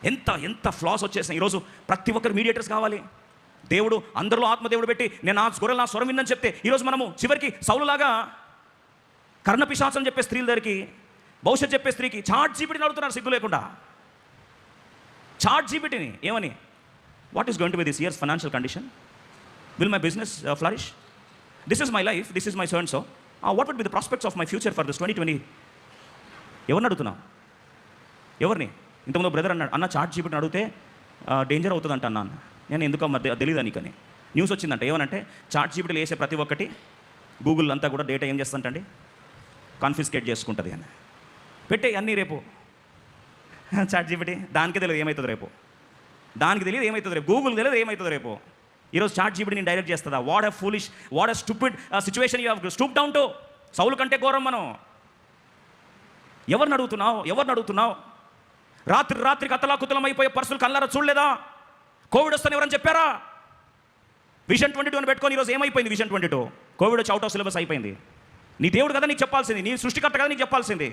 ఎంత ఎంత ఫ్లాస్ వచ్చేసినాయి. ఈరోజు ప్రతి ఒక్కరు మీడియేటర్స్ కావాలి. దేవుడు అందరిలో ఆత్మదేవుడు పెట్టి నేను నా గొర్రెలు నా స్వరం విందని చెప్తే ఈరోజు మనము చివరికి సౌలులాగా కర్ణపిశాచం చెప్పే స్త్రీల దగ్గరికి, భవిష్యత్ చెప్పే స్త్రీకి చాట్ జీపీటీని అడుగుతున్నారు సిగ్గు లేకుండా. చాట్ జీపీటీని ఏమని, what is going to be this year's financial condition, will my business flourish, this is my life, this is my so and so, what would be the prospects of my future for this 2020. ఎవరిని అడుగుతున్నావు? ఎవరిని? ఇంతకుముందు brother అన్నాడు, అన్న chat జీపీటీని అడిగితే danger అవుతుందంట అన్నాను. నేను ఎందుకో మధ్య తెలియదు నీకని న్యూస్ వచ్చిందంట. ఏమనంటే చాట్ జీపీటీలు వేసే ప్రతి ఒక్కటి గూగుల్ అంతా కూడా డేటా ఏం చేస్తుందంటండి, కాన్ఫిస్కేట్ చేసుకుంటుంది అని పెట్టే అన్నీ. రేపు చాట్ జీపీటీ దానికి తెలియదు ఏమవుతుంది రేపు, దానికి తెలియదు ఏమవుతుంది రేపు, గూగుల్ తెలియదు ఏమవుతుంది రేపు. ఈరోజు చాట్ జీపీటీని డైరెక్ట్ చేస్తుందా? What a foolish, what a stupid situation you have stoop down to. Saul కంటే ఘోరం మనం. ఎవరిని అడుగుతున్నావు? రాత్రికి అతలాకుతలం అయిపోయే పరిస్థితులు కళ్ళారా చూడలేదా? కోవిడ్ వస్తాను ఎవరని చెప్పారా? విజన్ 22 అని పెట్టుకొని ఈరోజు ఏమైపోయింది విజన్ 22? కోవిడ్ వచ్చి అవుట్ ఆఫ్ సిలబస్ అయిపోయింది. నీ దేవుడు కదా నీకు చెప్పాల్సింది, నీ సృష్టికర్త కదా నీకు చెప్పాల్సింది.